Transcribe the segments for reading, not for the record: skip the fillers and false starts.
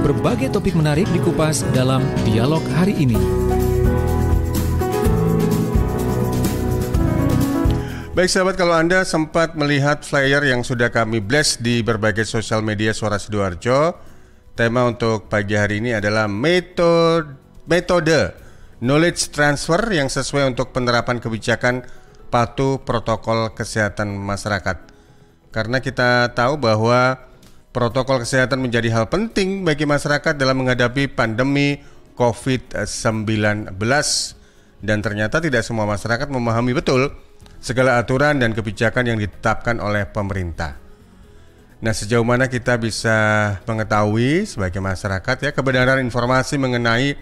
Berbagai topik menarik dikupas dalam dialog hari ini. Baik sahabat, kalau Anda sempat melihat flyer yang sudah kami blast di berbagai sosial media Suara Sidoarjo, tema untuk pagi hari ini adalah metode knowledge transfer yang sesuai untuk penerapan kebijakan patuh protokol kesehatan masyarakat. Karena kita tahu bahwa protokol kesehatan menjadi hal penting bagi masyarakat dalam menghadapi pandemi COVID-19, dan ternyata tidak semua masyarakat memahami betul segala aturan dan kebijakan yang ditetapkan oleh pemerintah. Nah, sejauh mana kita bisa mengetahui sebagai masyarakat kebenaran informasi mengenai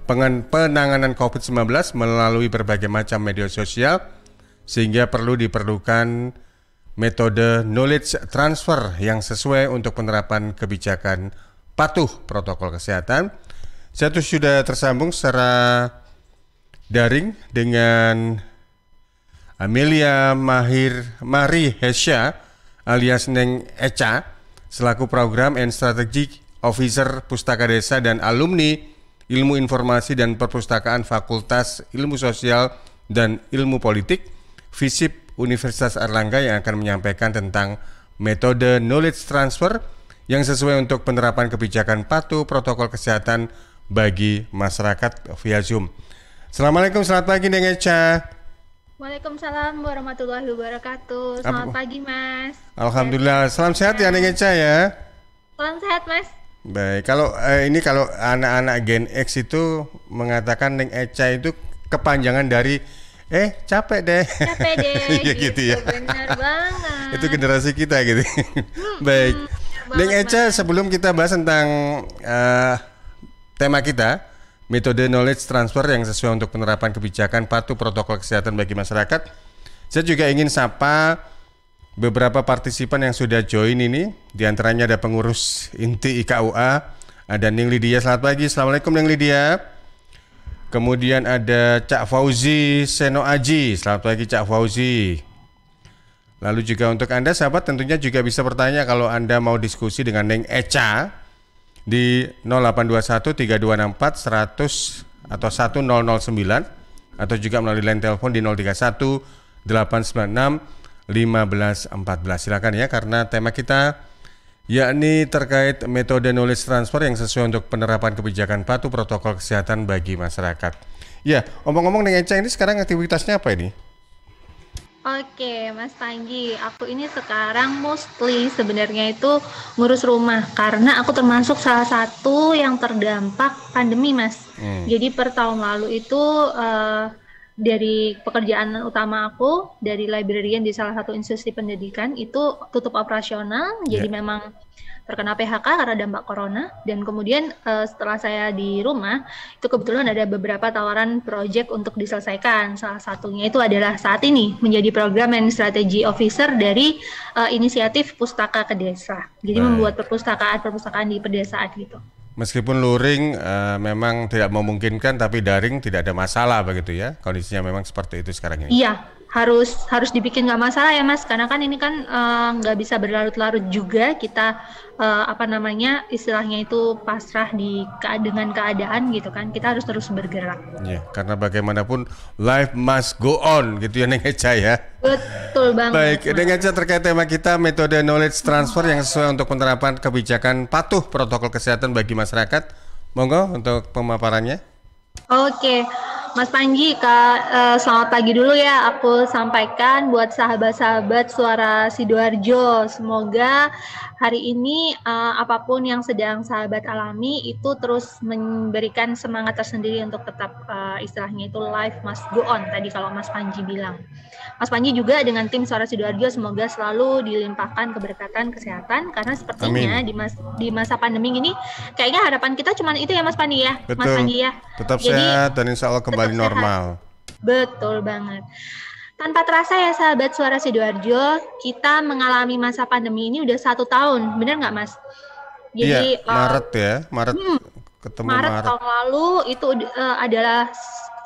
penanganan COVID-19 melalui berbagai macam media sosial, sehingga diperlukan metode knowledge transfer yang sesuai untuk penerapan kebijakan patuh protokol kesehatan. Saya sudah tersambung secara daring dengan Amelia Mari Hesya alias Neng Echa, selaku Program and Strategic Officer Pustaka Desa dan alumni Ilmu Informasi dan Perpustakaan Fakultas Ilmu Sosial dan Ilmu Politik FISIP Universitas Airlangga, yang akan menyampaikan tentang metode knowledge transfer yang sesuai untuk penerapan kebijakan patuh protokol kesehatan bagi masyarakat via Zoom. Assalamualaikum, selamat pagi Neng Echa. Waalaikumsalam warahmatullahi wabarakatuh. Selamat pagi Mas. Alhamdulillah, salam sehat ya Neng Echa ya. Salam sehat Mas. Baik, kalau anak-anak Gen X itu mengatakan Neng Echa itu kepanjangan dari capek deh ya gitu ya. Benar banget. Itu generasi kita gitu. Baik, Neng Echa, sebelum kita bahas tentang tema kita, metode knowledge transfer yang sesuai untuk penerapan kebijakan patuh protokol kesehatan bagi masyarakat, saya juga ingin sapa beberapa partisipan yang sudah join ini. Di antaranya ada pengurus inti IKUA, ada Neng Lydia. Selamat pagi. Assalamualaikum Neng Lydia. Kemudian ada Cak Fauzi Seno Aji. Selamat pagi Cak Fauzi. Lalu juga untuk Anda sahabat tentunya juga bisa bertanya kalau Anda mau diskusi dengan Neng Echa di 0821 3264 100 atau 1009, atau juga melalui line telepon di 031 896 1514. Silakan ya, karena tema kita yakni terkait metode knowledge transfer yang sesuai untuk penerapan kebijakan patuh protokol kesehatan bagi masyarakat. Ya, omong-omong Neng Echa, ini sekarang aktivitasnya apa ini? Oke, Mas Panji, aku ini sekarang mostly sebenarnya itu ngurus rumah, karena aku termasuk salah satu yang terdampak pandemi, Mas. Jadi per tahun lalu itu dari pekerjaan utama aku dari librarian di salah satu institusi pendidikan itu tutup operasional, jadi memang terkena PHK karena dampak corona. Dan kemudian setelah saya di rumah itu kebetulan ada beberapa tawaran proyek untuk diselesaikan. Salah satunya itu adalah saat ini menjadi program and strategy officer dari inisiatif Pustaka ke Desa. Jadi membuat perpustakaan di pedesaan gitu. Meskipun luring memang tidak memungkinkan, tapi daring tidak ada masalah begitu ya, kondisinya memang seperti itu sekarang ini. Iya, harus dibikin nggak masalah ya Mas, karena kan ini kan nggak bisa berlarut-larut juga, kita istilahnya itu pasrah dengan keadaan gitu kan, kita harus terus bergerak. Iya, karena bagaimanapun life must go on gitu ya Neng Echa ya. Betul banget. Baik, Neng Echa, terkait tema kita metode knowledge transfer yang sesuai untuk penerapan kebijakan patuh protokol kesehatan bagi masyarakat, monggo untuk pemaparannya. Oke, Mas Panji, selamat pagi dulu ya. Aku sampaikan buat sahabat-sahabat Suara Sidoarjo. Semoga hari ini apapun yang sedang sahabat alami itu terus memberikan semangat tersendiri untuk tetap istilahnya itu life must go on. Tadi kalau Mas Panji bilang. Mas Panji juga dengan tim Suara Sidoarjo semoga selalu dilimpahkan keberkatan kesehatan, karena sepertinya di masa pandemi ini kayaknya harapan kita cuma itu ya Mas Panji ya. Betul. Mas Panji ya. Tetap sehat dan insya Allah kembali normal. Betul banget. Tanpa terasa ya sahabat Suara Sidoarjo, kita mengalami masa pandemi ini udah 1 tahun, benar nggak Mas? Jadi Maret ketemu Maret tahun lalu itu adalah,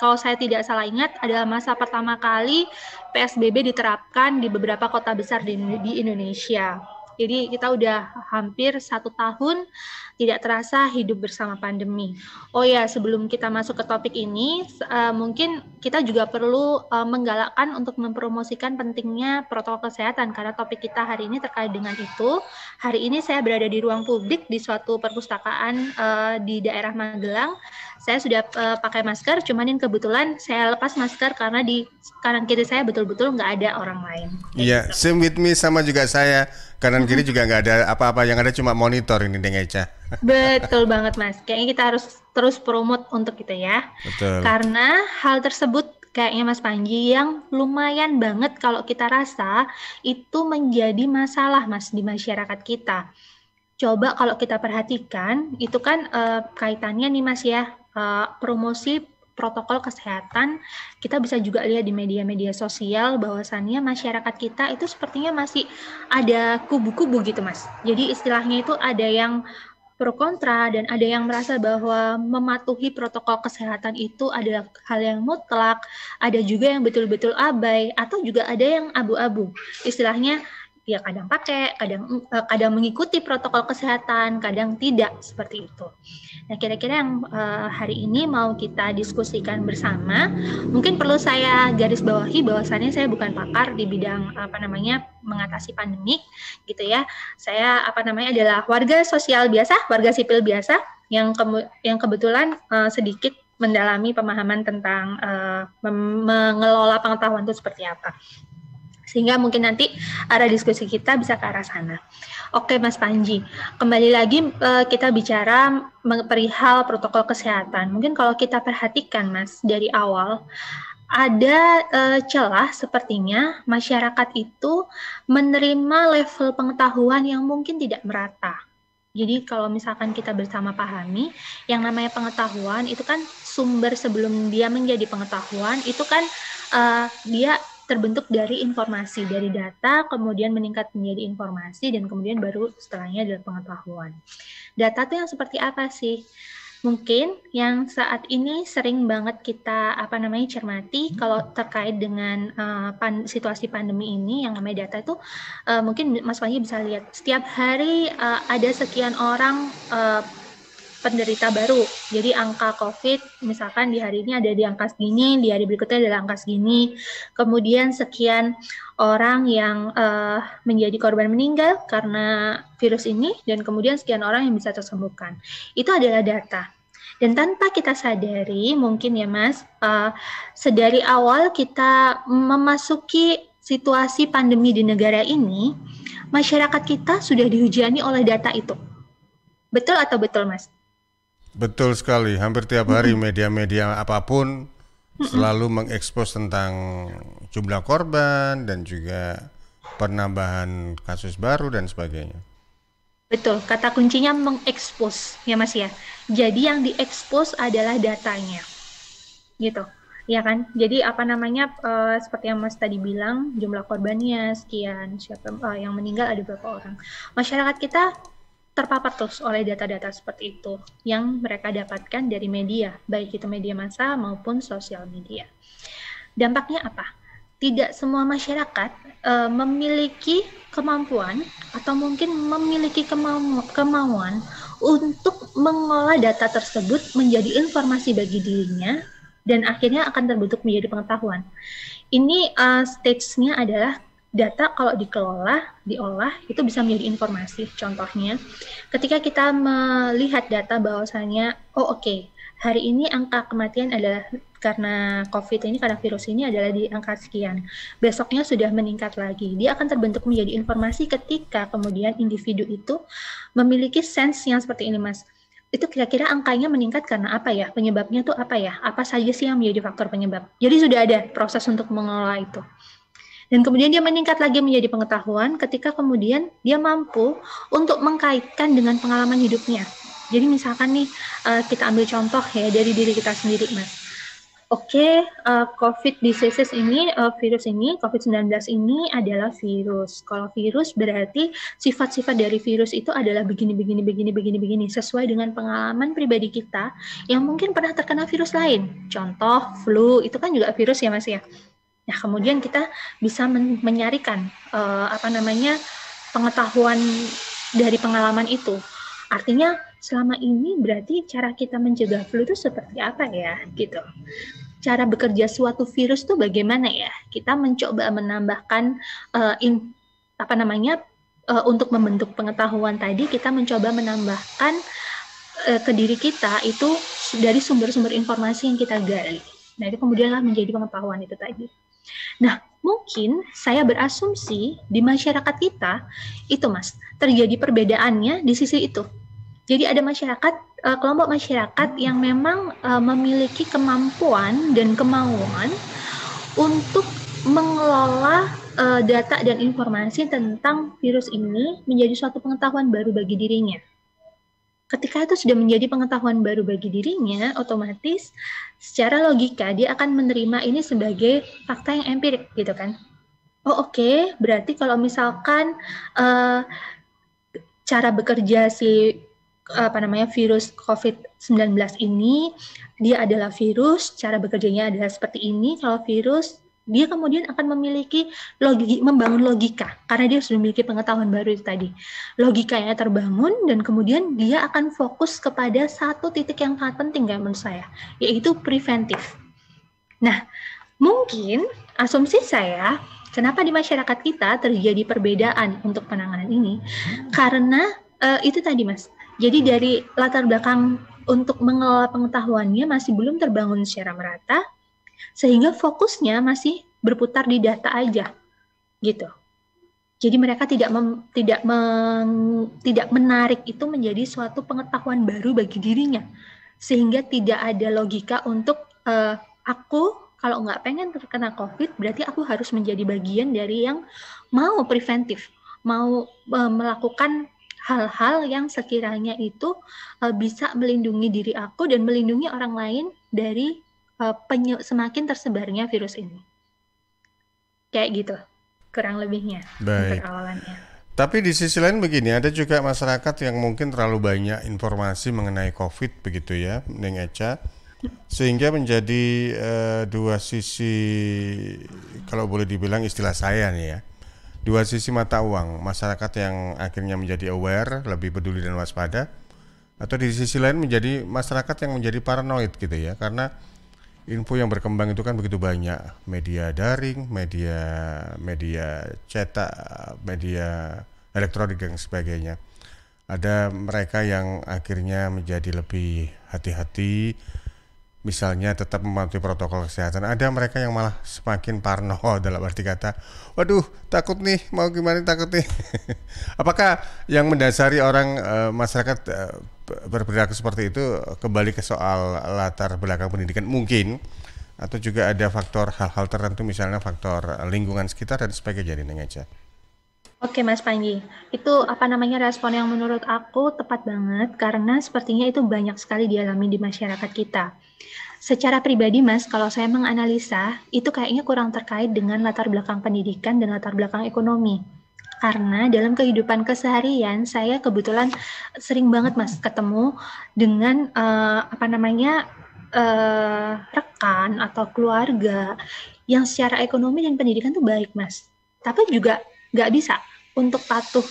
kalau saya tidak salah ingat, adalah masa pertama kali PSBB diterapkan di beberapa kota besar di Indonesia. Jadi kita udah hampir 1 tahun tidak terasa hidup bersama pandemi. Oh ya, sebelum kita masuk ke topik ini, mungkin kita juga perlu menggalakkan untuk mempromosikan pentingnya protokol kesehatan karena topik kita hari ini terkait dengan itu. Hari ini saya berada di ruang publik di suatu perpustakaan di daerah Magelang. Saya sudah pakai masker, cuman kebetulan saya lepas masker karena di kanan kiri saya betul-betul nggak ada orang lain. Iya, same with me, sama juga saya. Kanan kiri juga nggak ada apa-apa, yang ada cuma monitor ini Deng Eca. Betul banget Mas, kayaknya kita harus terus promote untuk itu ya. Betul. Karena hal tersebut kayaknya Mas Panji yang lumayan banget kalau kita rasa itu menjadi masalah Mas di masyarakat kita. Coba kalau kita perhatikan, itu kan kaitannya nih Mas ya, promosi protokol kesehatan, kita bisa juga lihat di media-media sosial bahwasannya masyarakat kita itu sepertinya masih ada kubu-kubu gitu Mas. Jadi istilahnya itu ada yang pro kontra dan ada yang merasa bahwa mematuhi protokol kesehatan itu adalah hal yang mutlak, ada juga yang betul-betul abai, atau juga ada yang abu-abu. Istilahnya ya kadang pakai, kadang mengikuti protokol kesehatan, kadang tidak, seperti itu. Nah, kira-kira yang hari ini mau kita diskusikan bersama, mungkin perlu saya garis bawahi bahwasannya saya bukan pakar di bidang mengatasi pandemik, gitu ya. Saya adalah warga sosial biasa, warga sipil biasa yang kebetulan sedikit mendalami pemahaman tentang mengelola pengetahuan itu seperti apa. Sehingga mungkin nanti arah diskusi kita bisa ke arah sana. Oke Mas Panji, kembali lagi kita bicara perihal protokol kesehatan. Mungkin kalau kita perhatikan Mas, dari awal ada celah sepertinya masyarakat itu menerima level pengetahuan yang mungkin tidak merata. Jadi kalau misalkan kita bersama pahami, yang namanya pengetahuan itu kan sumber sebelum dia menjadi pengetahuan, itu kan dia terbentuk dari informasi, dari data, kemudian meningkat menjadi informasi, dan kemudian baru setelahnya adalah pengetahuan. Data itu yang seperti apa sih? Mungkin yang saat ini sering banget kita cermati kalau terkait dengan situasi pandemi ini, yang namanya data itu mungkin Mas Panji bisa lihat setiap hari ada sekian orang penderita baru. Jadi angka COVID misalkan di hari ini ada di angka segini, di hari berikutnya adalah angka segini. Kemudian sekian orang yang menjadi korban meninggal karena virus ini, dan kemudian sekian orang yang bisa tersembuhkan. Itu adalah data. Dan tanpa kita sadari, mungkin ya Mas, sedari awal kita memasuki situasi pandemi di negara ini, masyarakat kita sudah dihujani oleh data itu. Betul atau betul Mas? Betul sekali, hampir tiap hari media-media apapun selalu mengekspos tentang jumlah korban dan juga penambahan kasus baru dan sebagainya. Betul, kata kuncinya mengekspos ya Mas ya. Jadi yang diekspos adalah datanya, gitu, ya kan? Jadi seperti yang Mas tadi bilang, jumlah korbannya sekian, yang meninggal ada berapa orang. Masyarakat kita terpapar terus oleh data-data seperti itu yang mereka dapatkan dari media, baik itu media massa maupun sosial media. Dampaknya apa? Tidak semua masyarakat memiliki kemampuan atau mungkin memiliki kemauan untuk mengolah data tersebut menjadi informasi bagi dirinya dan akhirnya akan terbentuk menjadi pengetahuan. Ini stage-nya adalah data kalau diolah, itu bisa menjadi informasi. Contohnya, ketika kita melihat data bahwasanya, hari ini angka kematian adalah karena COVID ini, karena virus ini adalah di angka sekian. Besoknya sudah meningkat lagi. Dia akan terbentuk menjadi informasi ketika kemudian individu itu memiliki sense yang seperti ini, Mas. Itu kira-kira angkanya meningkat karena apa ya? Penyebabnya tuh apa ya? Apa saja sih yang menjadi faktor penyebab? Jadi sudah ada proses untuk mengelola itu. Dan kemudian dia meningkat lagi menjadi pengetahuan ketika kemudian dia mampu untuk mengkaitkan dengan pengalaman hidupnya. Jadi misalkan nih, kita ambil contoh ya dari diri kita sendiri, Mas. COVID diseases ini, virus ini, COVID-19 ini adalah virus. Kalau virus berarti sifat-sifat dari virus itu adalah begini, sesuai dengan pengalaman pribadi kita yang mungkin pernah terkena virus lain. Contoh, flu, itu kan juga virus ya Mas ya. Nah, kemudian kita bisa menyarikan pengetahuan dari pengalaman itu. Artinya selama ini berarti cara kita mencegah flu itu seperti apa ya gitu. Cara bekerja suatu virus itu bagaimana ya? Kita mencoba menambahkan untuk membentuk pengetahuan tadi, kita mencoba menambahkan ke diri kita itu dari sumber-sumber informasi yang kita gali. Nah, itu kemudianlah menjadi pengetahuan itu tadi. Nah, mungkin saya berasumsi di masyarakat kita itu, Mas, terjadi perbedaannya di sisi itu. Jadi ada masyarakat, kelompok masyarakat yang memang memiliki kemampuan dan kemauan untuk mengelola data dan informasi tentang virus ini menjadi suatu pengetahuan baru bagi dirinya. Ketika itu sudah menjadi pengetahuan baru bagi dirinya, otomatis secara logika dia akan menerima ini sebagai fakta yang empirik, gitu kan? Oh oke, berarti kalau misalkan cara bekerja virus COVID-19 ini, dia adalah virus, cara bekerjanya adalah seperti ini. Kalau virus, dia kemudian akan memiliki membangun logika, karena dia sudah memiliki pengetahuan baru itu tadi. Logikanya terbangun, dan kemudian dia akan fokus kepada satu titik yang sangat penting menurut saya, yaitu preventif. Nah, mungkin asumsi saya, kenapa di masyarakat kita terjadi perbedaan untuk penanganan ini, karena itu tadi, Mas. Jadi dari latar belakang untuk mengelola pengetahuannya masih belum terbangun secara merata, sehingga fokusnya masih berputar di data aja, gitu. Jadi mereka tidak menarik itu menjadi suatu pengetahuan baru bagi dirinya, sehingga tidak ada logika untuk aku kalau nggak pengen terkena COVID, berarti aku harus menjadi bagian dari yang mau preventif, mau melakukan hal-hal yang sekiranya itu bisa melindungi diri aku dan melindungi orang lain dari semakin tersebarnya virus ini. Kayak gitu, kurang lebihnya. Baik. Awalnya. Tapi di sisi lain begini, ada juga masyarakat yang mungkin terlalu banyak informasi mengenai COVID begitu ya, Neng Echa, sehingga menjadi dua sisi, kalau boleh dibilang istilah saya nih ya, dua sisi mata uang. Masyarakat yang akhirnya menjadi aware, lebih peduli dan waspada, atau di sisi lain menjadi masyarakat yang menjadi paranoid gitu ya, karena info yang berkembang itu kan begitu banyak, media daring, media cetak, media elektronik dan sebagainya. Ada mereka yang akhirnya menjadi lebih hati-hati, misalnya tetap mematuhi protokol kesehatan. Ada mereka yang malah semakin parno, dalam arti kata, waduh takut nih, mau gimana takut nih. Apakah yang mendasari orang masyarakat berperilaku seperti itu kembali ke soal latar belakang pendidikan mungkin, atau juga ada faktor hal-hal tertentu, misalnya faktor lingkungan sekitar dan sebagainya, Neng Echa? Oke Mas Panji, itu respon yang menurut aku tepat banget, karena sepertinya itu banyak sekali dialami di masyarakat kita. Secara pribadi Mas, kalau saya menganalisa, itu kayaknya kurang terkait dengan latar belakang pendidikan dan latar belakang ekonomi. Karena dalam kehidupan keseharian, saya kebetulan sering banget Mas ketemu dengan rekan atau keluarga yang secara ekonomi dan pendidikan tuh baik Mas. Tapi juga nggak bisa untuk patuh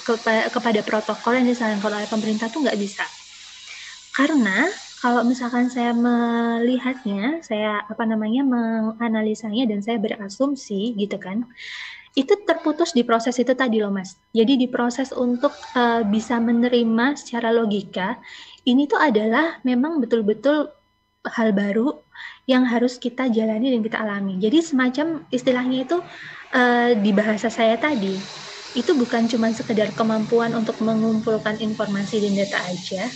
kepada protokol yang disarankan oleh pemerintah tuh nggak bisa. Karena kalau misalkan saya melihatnya, saya menganalisanya dan saya berasumsi gitu kan, itu terputus di proses itu tadi loh Mas. Jadi di proses untuk bisa menerima secara logika, ini tuh adalah memang betul-betul hal baru yang harus kita jalani dan kita alami. Jadi semacam istilahnya itu di bahasa saya tadi, itu bukan cuma sekedar kemampuan untuk mengumpulkan informasi dan data aja,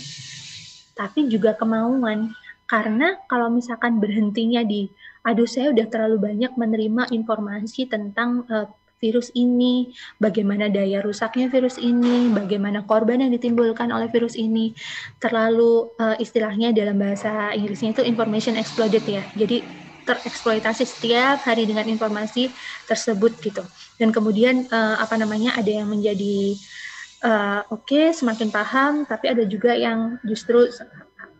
tapi juga kemauan. Karena kalau misalkan berhentinya di, aduh saya udah terlalu banyak menerima informasi tentang virus ini, bagaimana daya rusaknya virus ini, bagaimana korban yang ditimbulkan oleh virus ini, terlalu istilahnya dalam bahasa Inggrisnya itu information exploded ya, jadi tereksploitasi setiap hari dengan informasi tersebut gitu. Dan kemudian ada yang menjadi semakin paham, tapi ada juga yang justru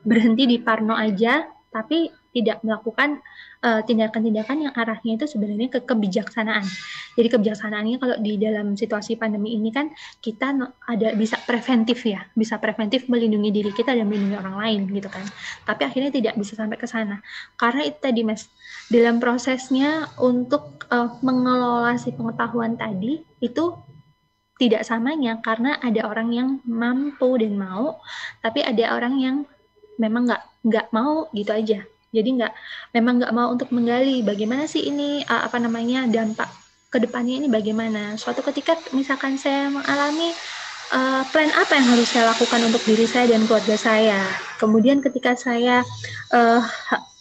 berhenti di parno aja, tapi tidak melakukan tindakan-tindakan yang arahnya itu sebenarnya ke kebijaksanaan. Jadi kebijaksanaannya kalau di dalam situasi pandemi ini kan kita ada bisa preventif ya, bisa preventif melindungi diri kita dan melindungi orang lain gitu kan. Tapi akhirnya tidak bisa sampai ke sana. Karena itu tadi Mas, dalam prosesnya untuk mengelola si pengetahuan tadi itu tidak samanya karena ada orang yang mampu dan mau, tapi ada orang yang memang nggak mau gitu aja. Jadi memang nggak mau untuk menggali bagaimana sih ini dampak kedepannya ini bagaimana. Suatu ketika misalkan saya mengalami plan apa yang harus saya lakukan untuk diri saya dan keluarga saya. Kemudian ketika saya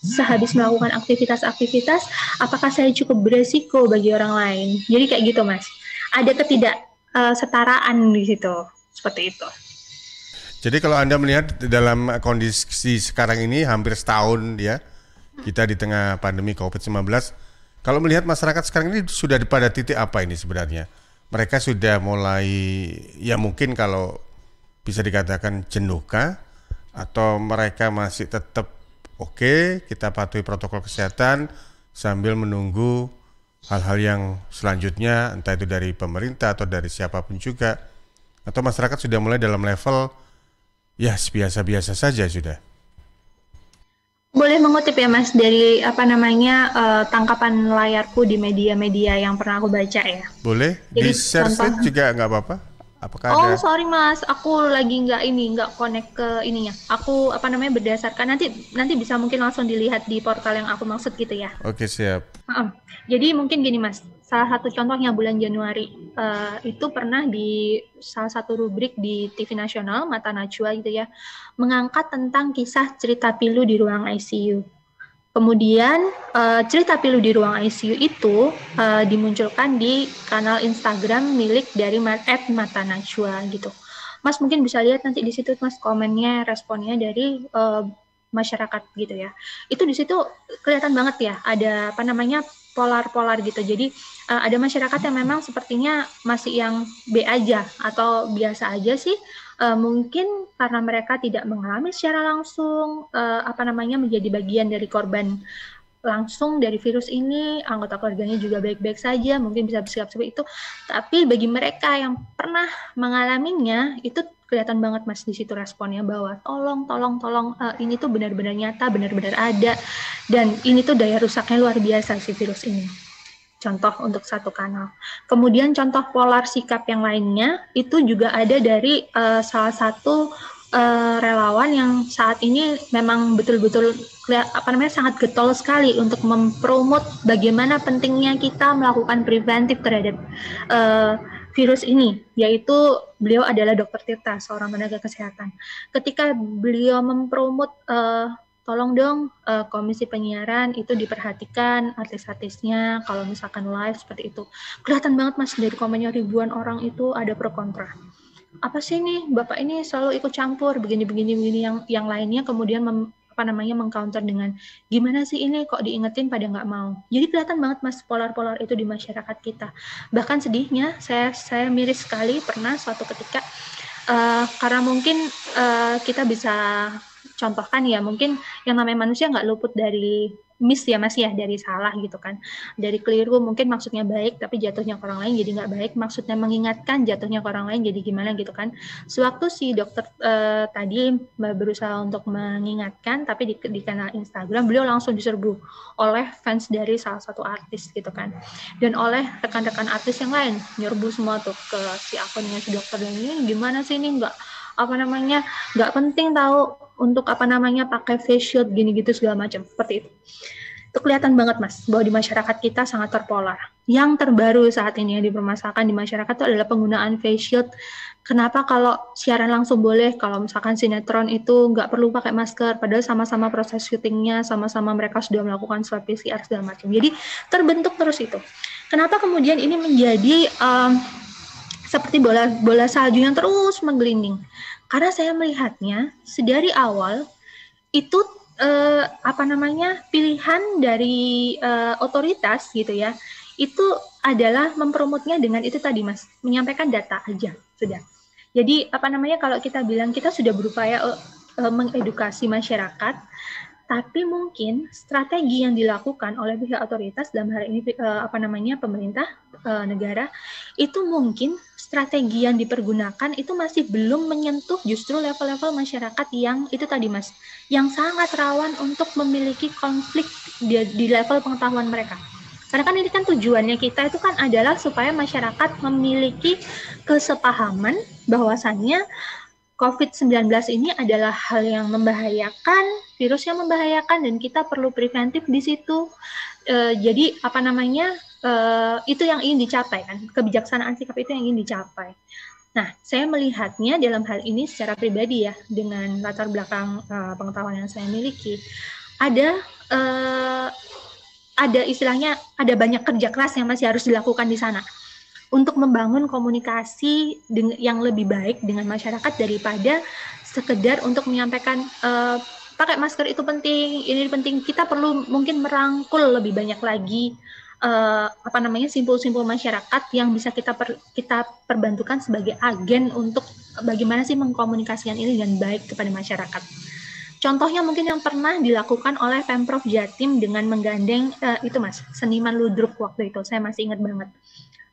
sehabis melakukan aktivitas-aktivitas, apakah saya cukup beresiko bagi orang lain? Jadi kayak gitu Mas. Ada ketidaksetaraan di situ, seperti itu. Jadi kalau Anda melihat dalam kondisi sekarang ini hampir setahun ya, kita di tengah pandemi COVID-19, kalau melihat masyarakat sekarang ini sudah pada titik apa ini sebenarnya? Mereka sudah mulai, ya mungkin kalau bisa dikatakan jenuhkah? Atau mereka masih tetap oke, kita patuhi protokol kesehatan sambil menunggu hal-hal yang selanjutnya, entah itu dari pemerintah atau dari siapapun juga? Atau masyarakat sudah mulai dalam level ya biasa-biasa saja sudah? Boleh mengutip ya Mas dari tangkapan layarku di media-media yang pernah aku baca ya. Boleh, di share juga nggak apa-apa? Apakah ada? Sorry Mas, aku lagi nggak connect ke ininya. Aku berdasarkan nanti bisa mungkin langsung dilihat di portal yang aku maksud gitu ya. Oke, siap. Jadi mungkin gini Mas, salah satu contohnya bulan Januari itu pernah di salah satu rubrik di TV nasional Mata Najwa gitu ya, mengangkat tentang kisah cerita pilu di ruang ICU. Kemudian cerita pilu di ruang ICU itu dimunculkan di kanal Instagram milik dari @Mata Najwa gitu. Mas mungkin bisa lihat nanti di situ Mas komennya, responnya dari masyarakat gitu ya. Itu di situ kelihatan banget ya ada polar-polar gitu. Jadi ada masyarakat yang memang sepertinya masih yang B aja atau biasa aja sih. Mungkin karena mereka tidak mengalami secara langsung menjadi bagian dari korban langsung dari virus ini, anggota keluarganya juga baik-baik saja, mungkin bisa bersikap seperti itu. Tapi bagi mereka yang pernah mengalaminya, itu kelihatan banget Mas di situ responnya bahwa tolong ini tuh benar-benar nyata, benar-benar ada, dan ini tuh daya rusaknya luar biasa si virus ini. Contoh untuk satu kanal. Kemudian contoh polar sikap yang lainnya itu juga ada dari salah satu relawan yang saat ini memang betul-betul sangat getol sekali untuk mempromot bagaimana pentingnya kita melakukan preventif terhadap virus ini, yaitu beliau adalah Dr. Tirta, seorang tenaga kesehatan. Ketika beliau mempromot tolong dong komisi penyiaran itu diperhatikan artis-artisnya kalau misalkan live seperti itu. Kelihatan banget Mas dari komennya ribuan orang itu ada pro kontra. Apa sih nih Bapak ini selalu ikut campur begini yang lainnya kemudian mengcounter dengan gimana sih ini kok diingetin pada nggak mau. Jadi kelihatan banget Mas polar-polar itu di masyarakat kita. Bahkan sedihnya saya miris sekali pernah suatu ketika karena mungkin kita bisa contohkan ya, mungkin yang namanya manusia nggak luput dari miss ya Mas ya, dari salah gitu kan, dari keliru, mungkin maksudnya baik tapi jatuhnya ke orang lain jadi nggak baik, maksudnya mengingatkan jatuhnya ke orang lain jadi gimana gitu kan. Sewaktu si dokter tadi berusaha untuk mengingatkan tapi di kanal Instagram beliau langsung diserbu oleh fans dari salah satu artis gitu kan, dan oleh rekan-rekan artis yang lain nyerbu semua tuh ke si akunnya si dokter, dan ini gimana sih ini nggak penting tahu untuk pakai face shield gini gitu segala macam seperti itu. Itu kelihatan banget Mas bahwa di masyarakat kita sangat terpolar. Yang terbaru saat ini yang dipermasalahkan di masyarakat itu adalah penggunaan face shield. Kenapa kalau siaran langsung boleh, kalau misalkan sinetron itu nggak perlu pakai masker, padahal sama-sama proses syutingnya, sama-sama mereka sudah melakukan swab PCR segala macam. Jadi terbentuk terus itu. Kenapa kemudian ini menjadi seperti bola salju yang terus menggelinding? Karena saya melihatnya sedari awal itu pilihan dari otoritas gitu ya, itu adalah mempromotnya dengan itu tadi Mas, menyampaikan data aja sudah. Jadi kalau kita bilang kita sudah berupaya mengedukasi masyarakat, Tapi mungkin strategi yang dilakukan oleh pihak otoritas dalam hal ini pemerintah negara itu mungkin strategi yang dipergunakan itu masih belum menyentuh justru level-level masyarakat yang itu tadi Mas, yang sangat rawan untuk memiliki konflik di level pengetahuan mereka. Karena kan ini kan tujuannya kita itu kan adalah supaya masyarakat memiliki kesepahaman bahwasannya COVID-19 ini adalah hal yang membahayakan, virus yang membahayakan, dan kita perlu preventif di situ. Jadi itu yang ingin dicapai kan, kebijaksanaan sikap itu yang ingin dicapai. Nah, saya melihatnya dalam hal ini secara pribadi ya, dengan latar belakang pengetahuan yang saya miliki, ada istilahnya ada banyak kerja keras yang masih harus dilakukan di sana untuk membangun komunikasi yang lebih baik dengan masyarakat daripada sekedar untuk menyampaikan pakai masker itu penting, ini penting. Kita perlu mungkin merangkul lebih banyak lagi simpul-simpul masyarakat yang bisa kita perbantukan sebagai agen untuk bagaimana sih mengkomunikasikan ini dengan baik kepada masyarakat. Contohnya mungkin yang pernah dilakukan oleh Pemprov Jatim dengan menggandeng itu Mas, seniman ludruk waktu itu, saya masih ingat banget.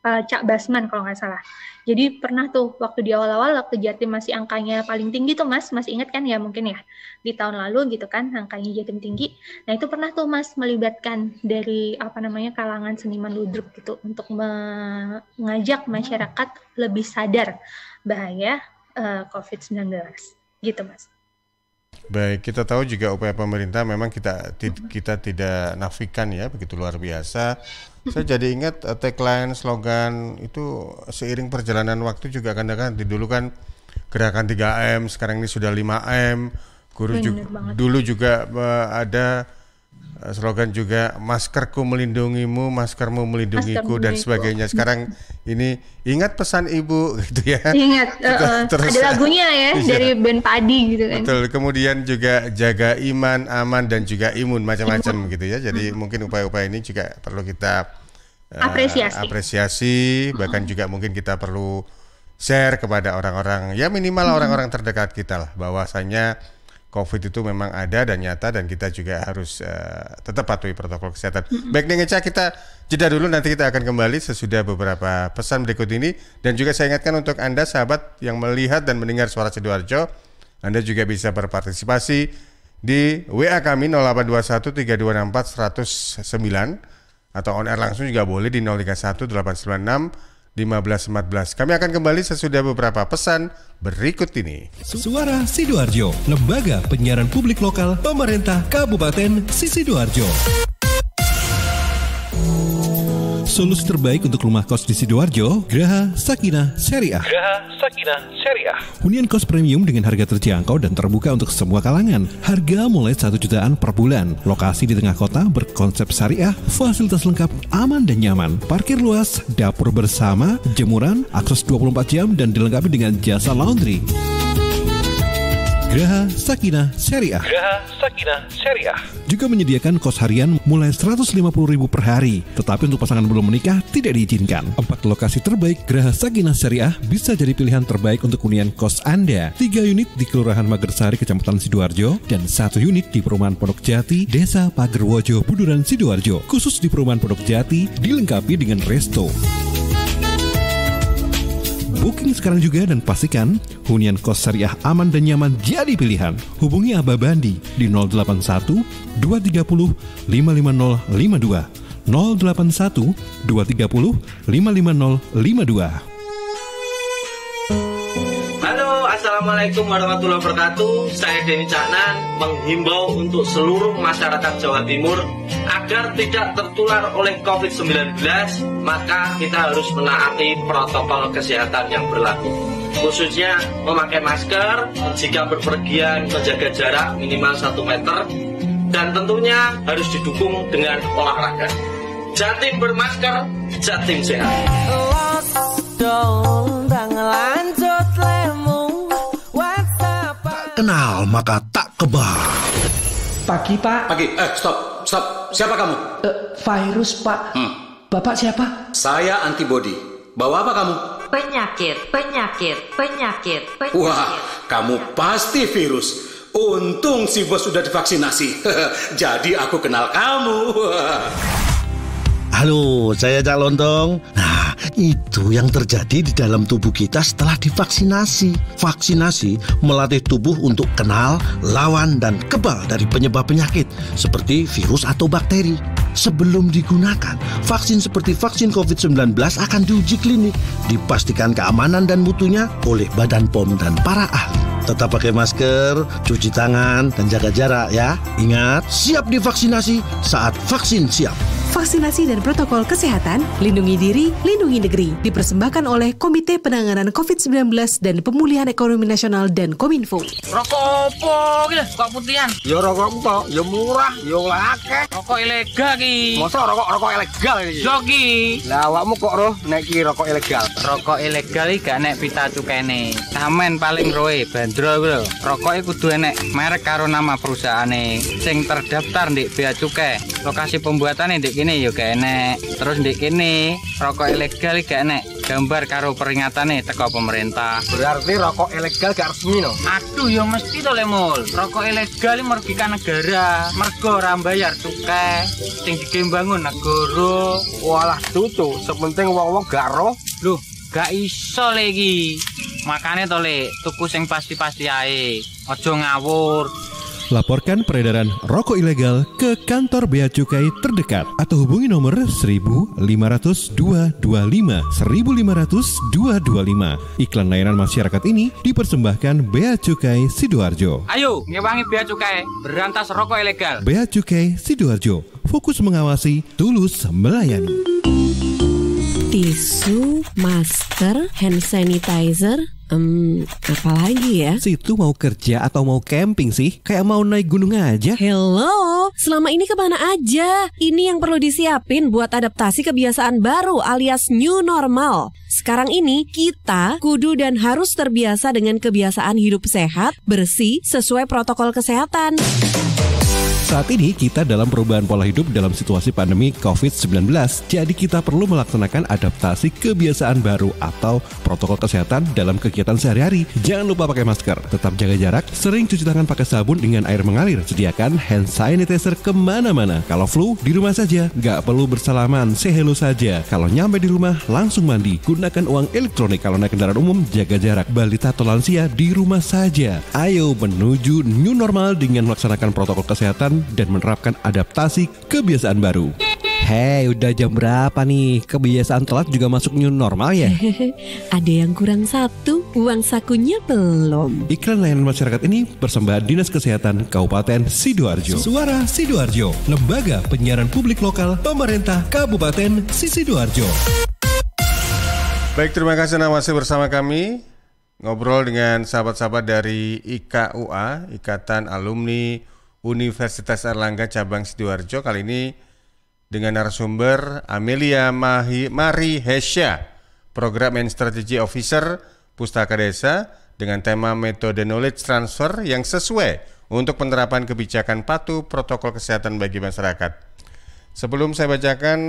Cak Basman kalau nggak salah. Jadi pernah tuh waktu di awal-awal waktu Jatim masih angkanya paling tinggi tuh Mas, masih ingat kan ya mungkin ya di tahun lalu gitu kan angkanya Jatim tinggi. Nah itu pernah tuh Mas melibatkan dari kalangan seniman ludruk gitu untuk mengajak masyarakat lebih sadar bahaya COVID-19 gitu Mas. Baik, kita tahu juga upaya pemerintah memang kita tidak nafikan ya, begitu luar biasa. Saya jadi ingat tagline, slogan itu seiring perjalanan waktu juga kadang-kadang dulu kan gerakan 3M, sekarang ini sudah 5M. Dulu juga ada slogan juga maskerku melindungimu, maskermu melindungiku dan sebagainya. Sekarang ini ingat pesan ibu gitu ya. Ingat, terus, ada lagunya ya dari band Padi gitu kan. Betul, kemudian juga jaga iman, aman dan juga imun macam-macam gitu ya. Jadi mungkin upaya-upaya ini juga perlu kita apresiasi, bahkan juga mungkin kita perlu share kepada orang-orang, ya minimal orang-orang terdekat kita lah, bahwasanya COVID itu memang ada dan nyata dan kita juga harus tetap patuhi protokol kesehatan. Baik Neng Eca, kita jeda dulu, nanti kita akan kembali sesudah beberapa pesan berikut ini. Dan juga saya ingatkan untuk Anda sahabat yang melihat dan mendengar Suara Sidoarjo, Anda juga bisa berpartisipasi di WA kami 0821 3264 109 atau on air langsung juga boleh di 031 896 1514. Kami akan kembali sesudah beberapa pesan berikut ini. Suara Sidoarjo, lembaga penyiaran publik lokal pemerintah Kabupaten Sidoarjo. Solusi terbaik untuk rumah kos di Sidoarjo, Graha Sakinah Syariah. Graha Sakinah Syariah. Hunian kos premium dengan harga terjangkau dan terbuka untuk semua kalangan. Harga mulai 1 jutaan per bulan. Lokasi di tengah kota berkonsep syariah, fasilitas lengkap, aman dan nyaman. Parkir luas, dapur bersama, jemuran, akses 24 jam dan dilengkapi dengan jasa laundry. Graha Sakinah Syariah. Graha Sakinah Syariah juga menyediakan kos harian mulai 150.000 per hari. Tetapi untuk pasangan belum menikah tidak diizinkan. 4 lokasi terbaik Graha Sakinah Syariah bisa jadi pilihan terbaik untuk hunian kos Anda. 3 unit di Kelurahan Magersari, Kecamatan Sidoarjo, dan 1 unit di Perumahan Pondok Jati, Desa Pagerwojo, Buduran, Sidoarjo. Khusus di Perumahan Pondok Jati dilengkapi dengan resto. Booking sekarang juga dan pastikan hunian kos syariah aman dan nyaman jadi pilihan. Hubungi Abah Bandi di 081 230 55052. 081 230 55052. Halo, Assalamualaikum warahmatullahi wabarakatuh. Saya Denny Caknan menghimbau untuk seluruh masyarakat Jawa Timur agar tidak tertular oleh COVID-19, maka kita harus menaati protokol kesehatan yang berlaku. Khususnya memakai masker, jika berpergian menjaga jarak minimal 1 meter, dan tentunya harus didukung dengan olahraga. Jatim bermasker, Jatim sehat. Tak kenal maka tak kebal. Pagi Pak. Pagi, stop. Siapa kamu? Virus Pak. Bapak siapa? Saya antibody. Bawa apa kamu? Penyakit. Wah, kamu pasti virus. Untung si bos sudah divaksinasi. Jadi aku kenal kamu. Halo, saya Cak Lontong. Nah, itu yang terjadi di dalam tubuh kita setelah divaksinasi. Vaksinasi melatih tubuh untuk kenal, lawan, dan kebal dari penyebab penyakit seperti virus atau bakteri. Sebelum digunakan, vaksin seperti vaksin COVID-19 akan diuji klinik. Dipastikan keamanan dan mutunya oleh Badan POM dan para ahli. Tetap pakai masker, cuci tangan, dan jaga jarak ya. Ingat, siap divaksinasi saat vaksin siap. Vaksinasi dan protokol kesehatan, lindungi diri, lindungi negeri. Dipersembahkan oleh Komite Penanganan COVID-19 dan Pemulihan Ekonomi Nasional dan Kominfo. Rokok opo gitu, kok putihan? Ya rokok empok, ya murah, ya akeh. Rokok ilegal ki. Masa rokok ilegal iki? Joki. Lah awakmu kok roh nek iki rokok ilegal? Rokok ilegal iki gak nek pita cukene. Samen paling roe bandrol kuwi lho. Rokoke kudu enek merek karo nama perusahaane sing terdaftar di Bea Cukai. Lokasi pembuatannya di kene yo gak enek. Terus di kene rokok ilegal gak enek gambar karo peringatane teko pemerintah. Berarti rokok ilegal gak resmi no? Aduh yo mesti to le Mul. Rokok ilegal merugikan negara. Mergo ora bayar cukai sing digembangun negara. Walah tutu, sepenting wong-wong gak roh. Loh, gak iso lagi. Makane to le tuku sing pasti-pasti ae. Aja ngawur. Laporkan peredaran rokok ilegal ke kantor Bea Cukai terdekat atau hubungi nomor 1.500 225 1.500 225. Iklan layanan masyarakat ini dipersembahkan Bea Cukai Sidoarjo. Ayo, ngewangi Bea Cukai, berantas rokok ilegal. Bea Cukai Sidoarjo, fokus mengawasi, tulus melayani. Tisu, masker, hand sanitizer, apalagi ya? Situ mau kerja atau mau camping sih? Kayak mau naik gunung aja. Hello, selama ini kemana aja? Ini yang perlu disiapin buat adaptasi kebiasaan baru alias new normal. Sekarang ini kita kudu dan harus terbiasa dengan kebiasaan hidup sehat, bersih, sesuai protokol kesehatan. Saat ini kita dalam perubahan pola hidup dalam situasi pandemi COVID-19. Jadi kita perlu melaksanakan adaptasi kebiasaan baru atau protokol kesehatan dalam kegiatan sehari-hari. Jangan lupa pakai masker, tetap jaga jarak, sering cuci tangan pakai sabun dengan air mengalir. Sediakan hand sanitizer kemana-mana. Kalau flu, di rumah saja. Nggak perlu bersalaman, say hello saja. Kalau nyampe di rumah, langsung mandi. Gunakan uang elektronik. Kalau naik kendaraan umum, jaga jarak. Balita atau lansia, di rumah saja. Ayo menuju new normal dengan melaksanakan protokol kesehatan dan menerapkan adaptasi kebiasaan baru. Hei, udah jam berapa nih? Kebiasaan telat juga masuk new normal ya? Ada yang kurang satu, uang sakunya belum. Iklan layanan masyarakat ini persembahan Dinas Kesehatan Kabupaten Sidoarjo. Suara Sidoarjo, lembaga penyiaran publik lokal pemerintah Kabupaten Sidoarjo. Baik, terima kasih Anda masih bersama kami. Ngobrol dengan sahabat-sahabat dari IKUA, Ikatan Alumni Universitas Airlangga Cabang Sidoarjo. Kali ini dengan narasumber Amelia Mari Hesya, Program and Strategy Officer Pustaka Desa, dengan tema metode knowledge transfer yang sesuai untuk penerapan kebijakan patuh protokol kesehatan bagi masyarakat. Sebelum saya bacakan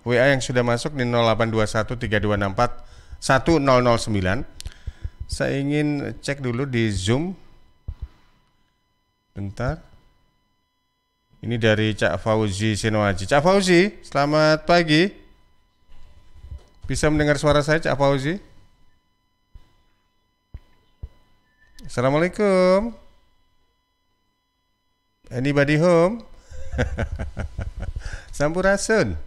WA yang sudah masuk di 0821 3264 1009, saya ingin cek dulu di Zoom. Bentar. Ini dari Cak Fauzi Sinoaji. Cak Fauzi, selamat pagi. Bisa mendengar suara saya, Cak Fauzi? Assalamualaikum. Anybody home? Sampurasun.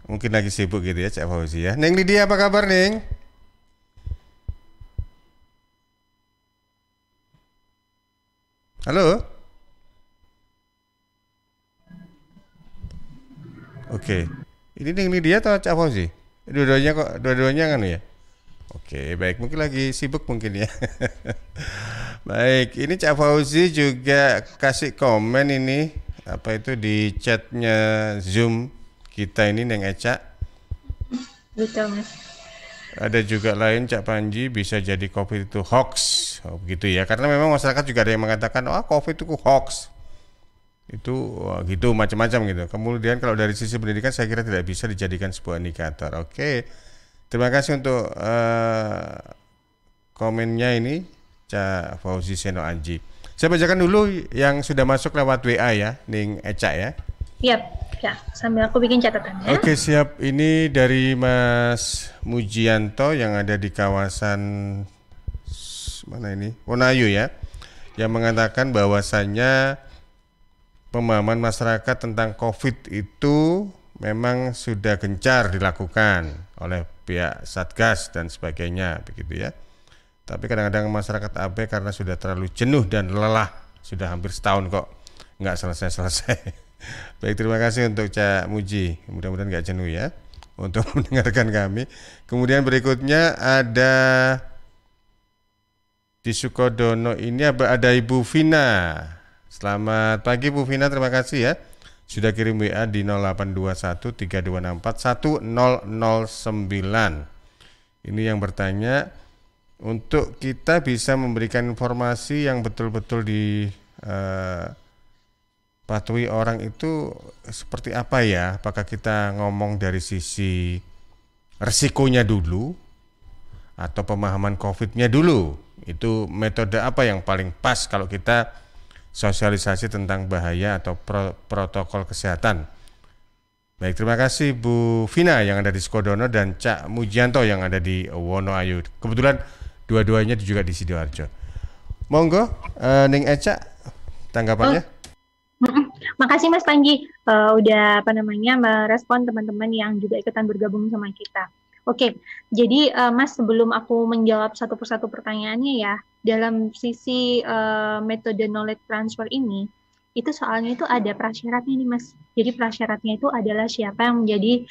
Mungkin lagi sibuk gitu ya, Cak Fauzi ya. Neng Lydia, apa kabar, Neng? Halo? Oke. Ini Neng Lydia atau Cak Fauzi? Dua-duanya kan ya? Oke, baik. Mungkin lagi sibuk mungkin ya. Baik, ini Cak Fauzi juga kasih komen ini, apa itu di chatnya Zoom kita ini, Neng Eca. Betul, Mas. Ada juga lain Cak Panji, bisa jadi COVID itu hoax, begitu ya. Karena memang masyarakat juga ada yang mengatakan, COVID itu hoax. Itu gitu macam-macam gitu. Kemudian kalau dari sisi pendidikan saya kira tidak bisa dijadikan sebuah indikator. Oke. Terima kasih untuk komennya ini Cak Fauzi Seno Anji. Saya bacakan dulu yang sudah masuk lewat WA ya, Ning Eca ya. Yap, ya, sambil aku bikin catatannya. Oke, siap. Ini dari Mas Mujianto yang ada di kawasan mana ini? Wonayu ya. Yang mengatakan bahwasannya pemahaman masyarakat tentang COVID itu memang sudah gencar dilakukan oleh pihak Satgas dan sebagainya begitu ya. Tapi kadang-kadang masyarakat abai karena sudah terlalu jenuh dan lelah, sudah hampir setahun kok nggak selesai-selesai. Baik, terima kasih untuk Cak Muji, mudah-mudahan nggak jenuh ya untuk mendengarkan kami. Kemudian berikutnya ada di Sukodono ini ada Ibu Vina. Selamat pagi Bu Vina, terima kasih ya sudah kirim WA di 0821 3264 1009. Ini yang bertanya untuk kita bisa memberikan informasi yang betul-betul dipatuhi orang itu seperti apa ya? Apakah kita ngomong dari sisi resikonya dulu atau pemahaman COVID-nya dulu? Itu metode apa yang paling pas kalau kita sosialisasi tentang bahaya atau protokol kesehatan? Baik, terima kasih Bu Vina yang ada di Sukodono dan Cak Mujianto yang ada di Wonoayu. Kebetulan dua-duanya juga di Sidoarjo. Monggo, Ning Eca, tanggapannya. Makasih Mas Panji, udah merespon teman-teman yang juga ikutan bergabung sama kita. Oke, jadi Mas, sebelum aku menjawab satu persatu pertanyaannya ya, dalam sisi metode knowledge transfer ini, itu soalnya itu ada prasyaratnya nih Mas. Jadi prasyaratnya itu adalah siapa yang menjadi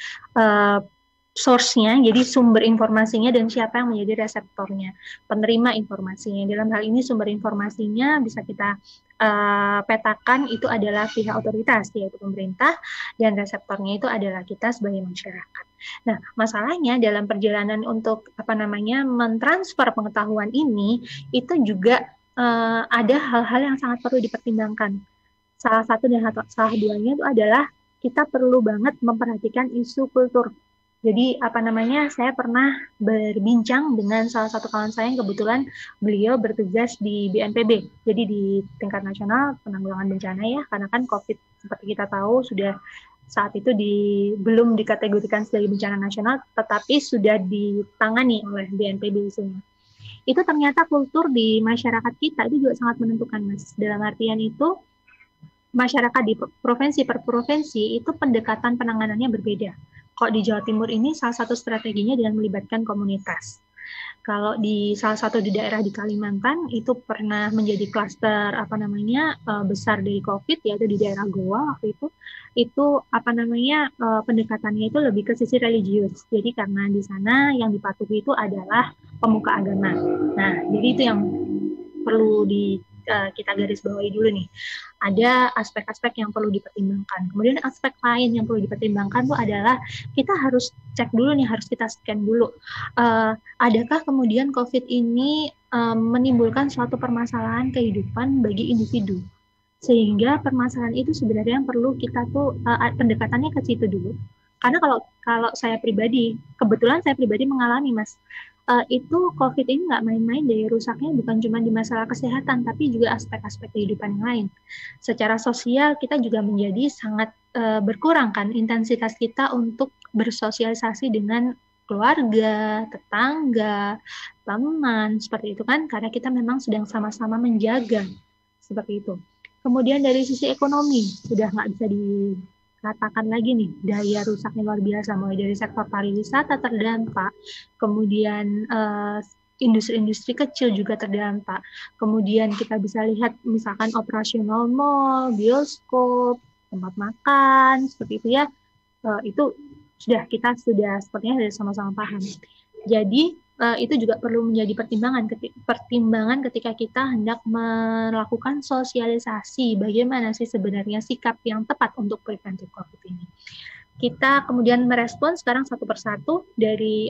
source-nya, jadi sumber informasinya, dan siapa yang menjadi reseptornya, penerima informasinya. Dalam hal ini sumber informasinya bisa kita petakan itu adalah pihak otoritas, yaitu pemerintah, dan reseptornya itu adalah kita sebagai masyarakat. Nah, masalahnya dalam perjalanan untuk mentransfer pengetahuan ini, itu juga ada hal-hal yang sangat perlu dipertimbangkan. Salah satu dan salah duanya itu adalah kita perlu banget memperhatikan isu kultur. Jadi saya pernah berbincang dengan salah satu kawan saya yang kebetulan beliau bertugas di BNPB, jadi di tingkat nasional penanggulangan bencana ya, karena kan COVID seperti kita tahu sudah saat itu belum dikategorikan sebagai bencana nasional, tetapi sudah ditangani oleh BNPB isunya. Itu ternyata kultur di masyarakat kita itu juga sangat menentukan Mas. Dalam artian itu masyarakat di provinsi per provinsi itu pendekatan penanganannya berbeda. Kok di Jawa Timur ini salah satu strateginya dengan melibatkan komunitas. Kalau di salah satu di daerah di Kalimantan itu pernah menjadi klaster besar dari COVID, yaitu di daerah Goa waktu itu pendekatannya itu lebih ke sisi religius. Jadi karena di sana yang dipatuhi itu adalah pemuka agama. Nah, jadi itu yang perlu kita garis bawahi dulu nih. Ada aspek-aspek yang perlu dipertimbangkan. Kemudian aspek lain yang perlu dipertimbangkan itu adalah kita harus cek dulu nih, harus kita scan dulu. Adakah kemudian COVID ini menimbulkan suatu permasalahan kehidupan bagi individu? Sehingga permasalahan itu sebenarnya yang perlu kita pendekatannya ke situ dulu. Karena kalau saya pribadi, kebetulan saya pribadi mengalami Mas, itu COVID ini nggak main-main, daya rusaknya bukan cuma di masalah kesehatan, tapi juga aspek-aspek kehidupan yang lain. Secara sosial kita juga menjadi sangat berkurang kan intensitas kita untuk bersosialisasi dengan keluarga, tetangga, teman, seperti itu kan, karena kita memang sedang sama-sama menjaga, seperti itu. Kemudian dari sisi ekonomi, sudah nggak bisa dikatakan lagi nih, daya rusaknya luar biasa, mulai dari sektor pariwisata terdampak, kemudian industri-industri kecil juga terdampak, kemudian kita bisa lihat misalkan operasional mall, bioskop, tempat makan, seperti itu ya, itu kita sudah sepertinya sudah sama-sama paham. Jadi itu juga perlu menjadi pertimbangan ketika kita hendak melakukan sosialisasi bagaimana sih sebenarnya sikap yang tepat untuk preventif COVID ini. Kita kemudian merespon sekarang satu persatu dari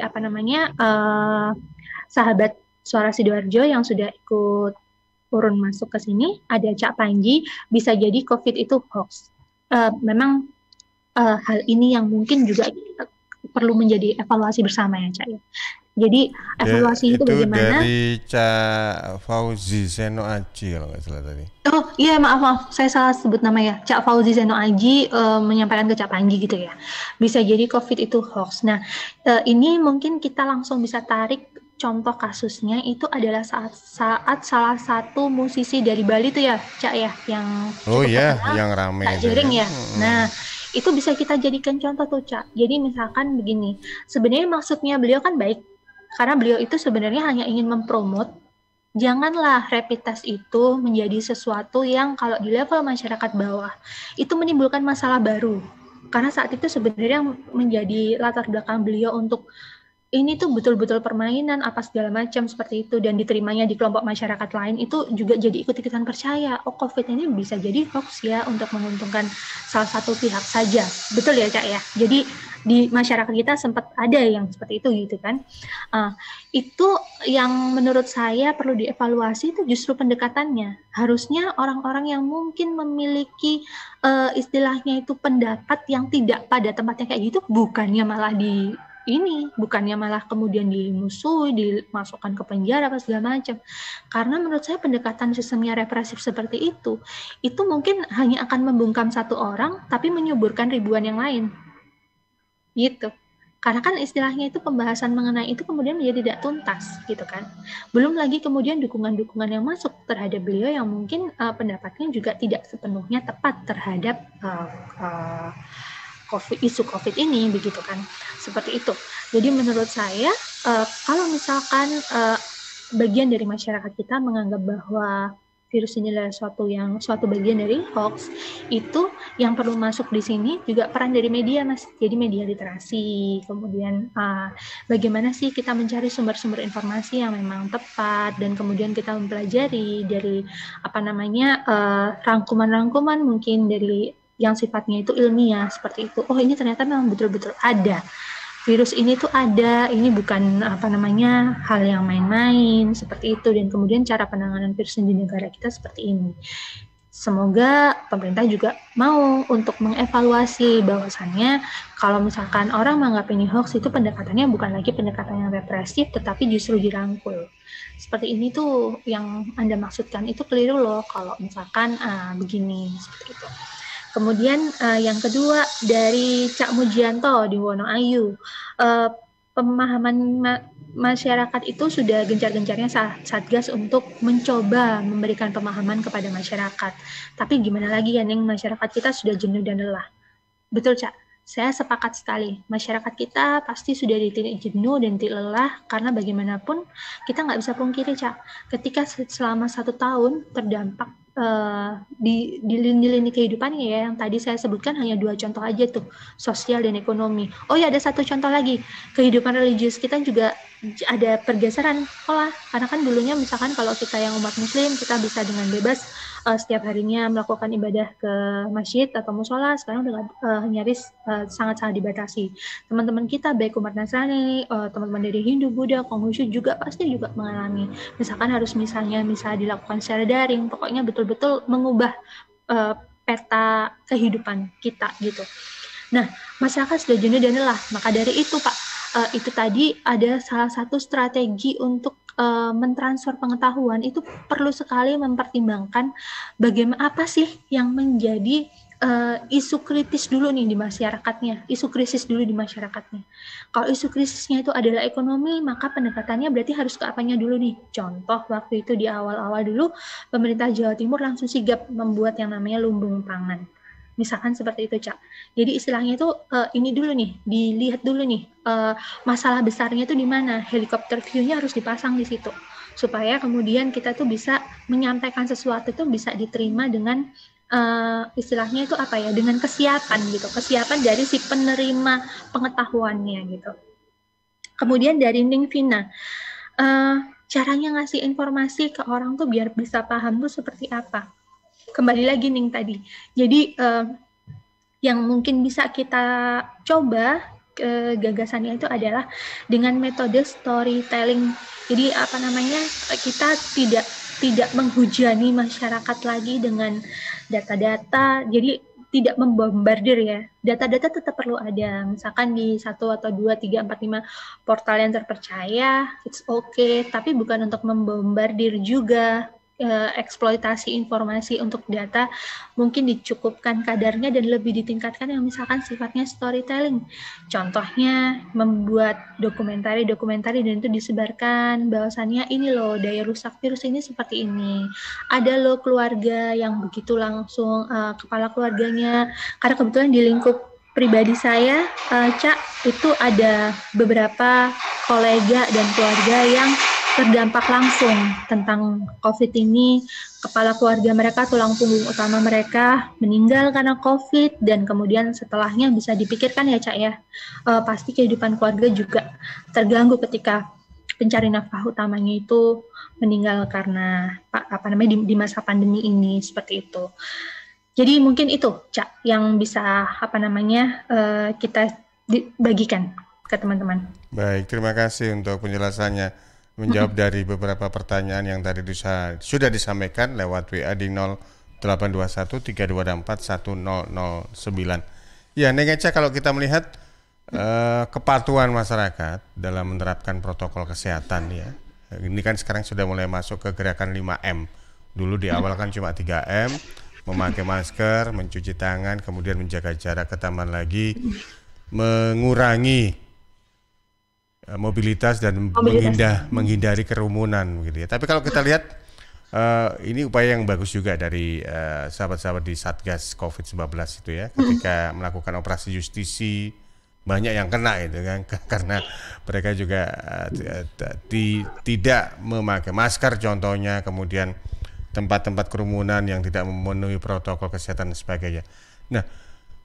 sahabat Suara Sidoarjo yang sudah ikut turun masuk ke sini. Ada Cak Panji, bisa jadi COVID itu hoax. Memang hal ini yang mungkin juga perlu menjadi evaluasi bersama ya Cak ya. Jadi evaluasi itu bagaimana? Dari Cak Fauzi Seno Aji kalau nggak salah tadi. Oh iya, maaf, saya salah sebut nama ya. Cak Fauzi Seno Aji menyampaikan ke Cak Panji gitu ya. Bisa jadi COVID itu hoax. Nah, ini mungkin kita langsung bisa tarik contoh kasusnya itu adalah saat salah satu musisi dari Bali itu ya, Cak ya, yang yang ramai Cak Jering ya. Nah, itu bisa kita jadikan contoh tuh, Cak. Jadi misalkan begini, sebenarnya maksudnya beliau kan baik, karena beliau itu sebenarnya hanya ingin mempromot, janganlah rapid test itu menjadi sesuatu yang kalau di level masyarakat bawah itu menimbulkan masalah baru. Karena saat itu sebenarnya menjadi latar belakang beliau untuk ini tuh betul-betul permainan apa segala macam seperti itu, dan diterimanya di kelompok masyarakat lain itu juga jadi ikut-ikutan percaya, oh COVID ini bisa jadi hoax ya untuk menguntungkan salah satu pihak saja. Betul ya, Cak ya? Jadi di masyarakat kita sempat ada yang seperti itu gitu kan. Itu yang menurut saya perlu dievaluasi itu justru pendekatannya. Harusnya orang-orang yang mungkin memiliki istilahnya itu pendapat yang tidak pada tempatnya kayak gitu, bukannya malah kemudian dimusuhi, dimasukkan ke penjara apa segala macam. Karena menurut saya pendekatan sistemnya represif seperti itu mungkin hanya akan membungkam satu orang tapi menyuburkan ribuan yang lain. Gitu. Karena kan istilahnya itu pembahasan mengenai itu kemudian menjadi tidak tuntas gitu kan. Belum lagi kemudian dukungan-dukungan yang masuk terhadap beliau yang mungkin pendapatnya juga tidak sepenuhnya tepat terhadap isu COVID ini begitu kan, seperti itu. Jadi menurut saya kalau misalkan bagian dari masyarakat kita menganggap bahwa virus ini adalah suatu bagian dari hoax, itu yang perlu masuk di sini juga peran dari media, Mas. Jadi media literasi, kemudian bagaimana sih kita mencari sumber-sumber informasi yang memang tepat, dan kemudian kita mempelajari dari rangkuman-rangkuman mungkin dari yang sifatnya itu ilmiah seperti itu. Oh, ini ternyata memang betul-betul ada. Virus ini tuh ada, ini bukan hal yang main-main seperti itu, dan kemudian cara penanganan virus di negara kita seperti ini. Semoga pemerintah juga mau untuk mengevaluasi bahwasannya kalau misalkan orang menganggap ini hoax itu pendekatannya bukan lagi pendekatan yang represif tetapi justru dirangkul. Seperti ini tuh yang Anda maksudkan itu keliru loh kalau misalkan begini seperti itu. Kemudian yang kedua dari Cak Mujianto di Wonoayu, pemahaman masyarakat itu sudah gencar-gencarnya Satgas untuk mencoba memberikan pemahaman kepada masyarakat. Tapi gimana lagi ya, Neng, masyarakat kita sudah jenuh dan lelah. Betul, Cak. Saya sepakat sekali. Masyarakat kita pasti sudah di jenuh dan lelah karena bagaimanapun kita nggak bisa pungkiri, Cak. Ketika selama 1 tahun terdampak di lini kehidupannya ya, yang tadi saya sebutkan hanya 2 contoh aja tuh, sosial dan ekonomi. Oh ya, ada 1 contoh lagi, kehidupan religius kita juga ada pergeseran pola, karena kan dulunya misalkan kalau kita yang umat muslim kita bisa dengan bebas setiap harinya melakukan ibadah ke masjid atau musola, sekarang dengan nyaris sangat-sangat dibatasi. Teman-teman kita baik umat Nasrani, teman-teman dari Hindu, Buddha, Konghucu juga pasti juga mengalami, misalkan harus misalnya dilakukan secara daring, pokoknya betul-betul mengubah peta kehidupan kita gitu. Nah, masyarakat sudah jenuh dan lelah, maka dari itu Pak, itu tadi ada salah satu strategi untuk mentransfer pengetahuan itu perlu sekali mempertimbangkan bagaimana apa sih yang menjadi isu kritis dulu nih di masyarakatnya, isu krisis dulu di masyarakatnya. Kalau isu krisisnya itu adalah ekonomi, maka pendekatannya berarti harus ke apanya dulu nih. Contoh waktu itu di awal-awal dulu pemerintah Jawa Timur langsung sigap membuat yang namanya lumbung pangan. Misalkan seperti itu, Cak. Jadi istilahnya itu ini dulu nih, dilihat dulu nih masalah besarnya itu di mana. Helikopter view-nya harus dipasang di situ supaya kemudian kita tuh bisa menyampaikan sesuatu itu bisa diterima dengan istilahnya itu apa ya? Dengan kesiapan gitu, kesiapan dari si penerima pengetahuannya gitu. Kemudian dari Ning Vina, caranya ngasih informasi ke orang tuh biar bisa paham tuh seperti apa? Kembali lagi Ning tadi. Jadi yang mungkin bisa kita coba gagasannya itu adalah dengan metode storytelling. Jadi kita tidak menghujani masyarakat lagi dengan data-data. Jadi tidak membombardir ya. Data-data tetap perlu ada. Misalkan di 1 atau 2, 3, 4, 5 portal yang terpercaya, it's okay, tapi bukan untuk membombardir juga. Eksploitasi informasi untuk data mungkin dicukupkan kadarnya dan lebih ditingkatkan yang misalkan sifatnya storytelling. Contohnya membuat dokumentari dan itu disebarkan bahwasannya ini loh daya rusak virus ini seperti ini. Ada loh keluarga yang begitu langsung kepala keluarganya, karena kebetulan di lingkup pribadi saya, Cak, itu ada beberapa kolega dan keluarga yang terdampak langsung tentang COVID ini. Kepala keluarga mereka, tulang punggung utama mereka meninggal karena COVID, dan kemudian setelahnya bisa dipikirkan ya Cak ya, pasti kehidupan keluarga juga terganggu ketika pencari nafkah utamanya itu meninggal karena di masa pandemi ini, seperti itu. Jadi mungkin itu Cak yang bisa kita bagikan ke teman-teman. Baik, terima kasih untuk penjelasannya. Menjawab dari beberapa pertanyaan yang tadi sudah disampaikan lewat WA di 0821 3224 1009. Ya, Neng Eca, kalau kita melihat kepatuhan masyarakat dalam menerapkan protokol kesehatan ya, ini kan sekarang sudah mulai masuk ke gerakan 5M. Dulu di awal kan cuma 3M, memakai masker, mencuci tangan, kemudian menjaga jarak, ketambah lagi mengurangi mobilitas dan menghindari kerumunan gitu ya. Tapi kalau kita lihat ini upaya yang bagus juga dari sahabat-sahabat di Satgas COVID-19 itu ya, ketika melakukan operasi justisi, banyak yang kena itu kan karena mereka juga tidak memakai masker contohnya, kemudian tempat-tempat kerumunan yang tidak memenuhi protokol kesehatan dan sebagainya. Nah,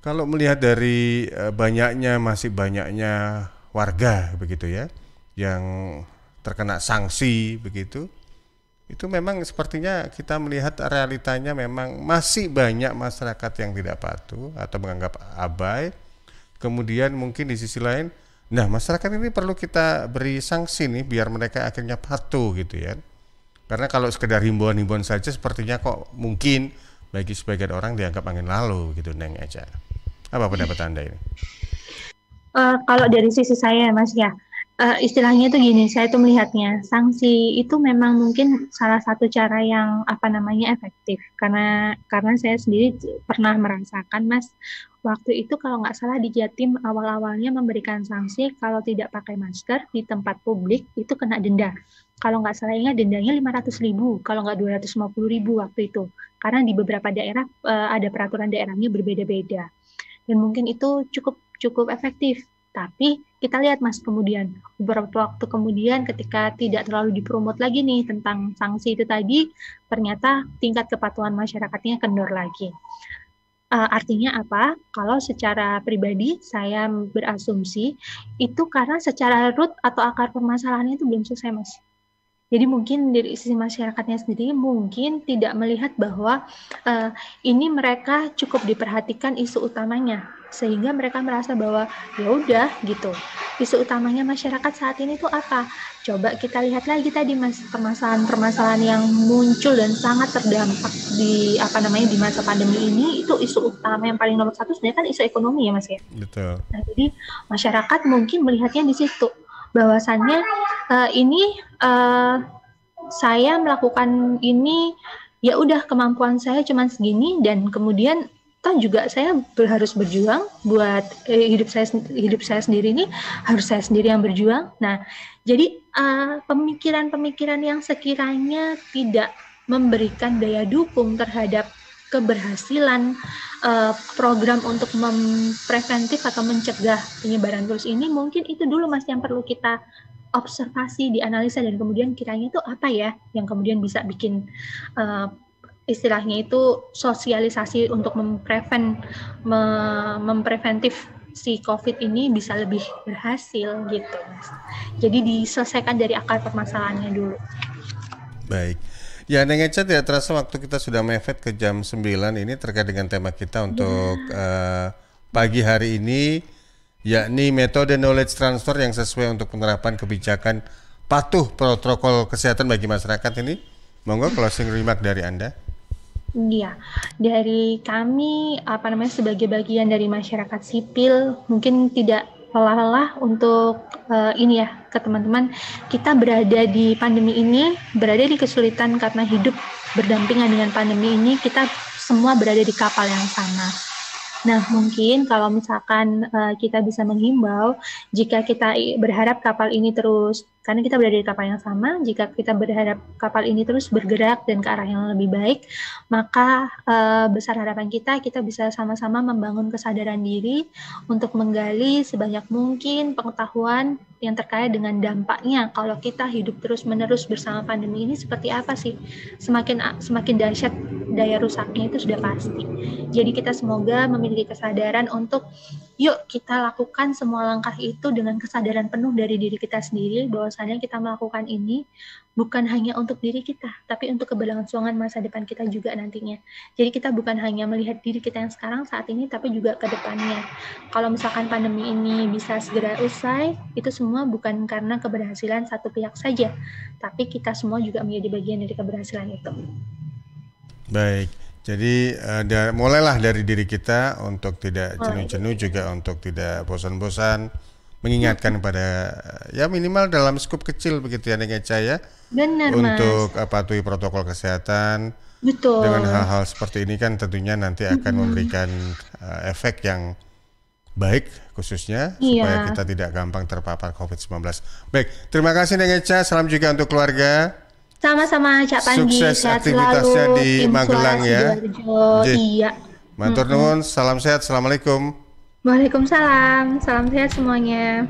kalau melihat dari masih banyaknya warga begitu ya yang terkena sanksi begitu, itu memang sepertinya kita melihat realitanya memang masih banyak masyarakat yang tidak patuh atau menganggap abai. Kemudian mungkin di sisi lain, nah masyarakat ini perlu kita beri sanksi nih biar mereka akhirnya patuh gitu ya. Karena kalau sekedar himbauan-himbauan saja sepertinya kok mungkin bagi sebagian orang dianggap angin lalu gitu, Neng Eca. Apa pendapat Anda ini? Kalau dari sisi saya Mas ya, istilahnya itu gini, saya itu melihatnya sanksi itu memang mungkin salah satu cara yang efektif, karena saya sendiri pernah merasakan Mas, waktu itu kalau nggak salah di Jatim awal-awalnya memberikan sanksi kalau tidak pakai masker di tempat publik itu kena denda. Kalau nggak salah ingat dendanya 500.000, kalau nggak 250.000 waktu itu, karena di beberapa daerah ada peraturan daerahnya berbeda-beda, dan mungkin itu cukup efektif. Tapi kita lihat Mas, kemudian beberapa waktu kemudian ketika tidak terlalu dipromot lagi nih tentang sanksi itu tadi, ternyata tingkat kepatuhan masyarakatnya kendor lagi. Artinya apa? Kalau secara pribadi saya berasumsi itu karena secara root atau akar permasalahannya itu belum selesai Mas. Jadi mungkin dari sisi masyarakatnya sendiri mungkin tidak melihat bahwa ini mereka cukup diperhatikan isu utamanya, sehingga mereka merasa bahwa ya udah gitu. Isu utamanya masyarakat saat ini tuh apa? Coba kita lihat lagi tadi Mas, permasalahan-permasalahan yang muncul dan sangat terdampak di di masa pandemi ini, itu isu utama yang paling nomor satu sebenarnya kan isu ekonomi ya Mas ya. Betul. Nah, jadi masyarakat mungkin melihatnya di situ. Bahwasannya saya melakukan ini ya udah kemampuan saya cuma segini, dan kemudian toh juga saya harus berjuang buat hidup saya sendiri ini, harus saya sendiri yang berjuang. Nah, jadi pemikiran-pemikiran yang sekiranya tidak memberikan daya dukung terhadap keberhasilan program untuk mempreventif atau mencegah penyebaran virus ini, mungkin itu dulu Mas yang perlu kita observasi, dianalisa, dan kemudian kiranya itu apa ya yang kemudian bisa bikin istilahnya itu sosialisasi untuk mempreventif si COVID ini bisa lebih berhasil gitu Mas. Jadi diselesaikan dari akar permasalahannya dulu. Baik. Ya, Neng Eca, tidak terasa waktu kita sudah mepet ke jam 9 ini terkait dengan tema kita untuk pagi hari ini, yakni metode knowledge transfer yang sesuai untuk penerapan kebijakan patuh protokol kesehatan bagi masyarakat ini. Monggo closing remark dari Anda. Iya, dari kami sebagai bagian dari masyarakat sipil mungkin tidak lelah-lelah untuk ini ya ke teman-teman, kita berada di pandemi ini, berada di kesulitan karena hidup berdampingan dengan pandemi ini, kita semua berada di kapal yang sama. Nah, mungkin kalau misalkan kita bisa menghimbau, jika kita berharap kapal ini terus, karena kita berada di kapal yang sama, jika kita berharap kapal ini terus bergerak dan ke arah yang lebih baik, maka besar harapan kita bisa sama-sama membangun kesadaran diri untuk menggali sebanyak mungkin pengetahuan yang terkait dengan dampaknya kalau kita hidup terus-menerus bersama pandemi ini seperti apa sih. Semakin dahsyat daya rusaknya itu sudah pasti. Jadi kita semoga memiliki kesadaran untuk yuk kita lakukan semua langkah itu dengan kesadaran penuh dari diri kita sendiri, bahwasanya kita melakukan ini bukan hanya untuk diri kita, tapi untuk keberlangsungan masa depan kita juga nantinya. Jadi kita bukan hanya melihat diri kita yang sekarang saat ini, tapi juga ke depannya. Kalau misalkan pandemi ini bisa segera usai, itu semua bukan karena keberhasilan satu pihak saja, tapi kita semua juga menjadi bagian dari keberhasilan itu. Baik, jadi mulailah dari diri kita untuk tidak jenuh-jenuh, juga untuk tidak bosan-bosan, mengingatkan pada ya minimal dalam skup kecil begitu ya Neng Eca ya. Benar, untuk Mas. patuhi protokol kesehatan. Betul. Dengan hal-hal seperti ini kan tentunya nanti akan memberikan efek yang baik khususnya supaya kita tidak gampang terpapar COVID-19. Baik, terima kasih Neng Eca, salam juga untuk keluarga. Sama-sama Cak Pandi. Sukses aktivitasnya di Magelang ya. Iya. Matur nuwun, salam sehat, assalamualaikum. Waalaikumsalam, salam sehat semuanya.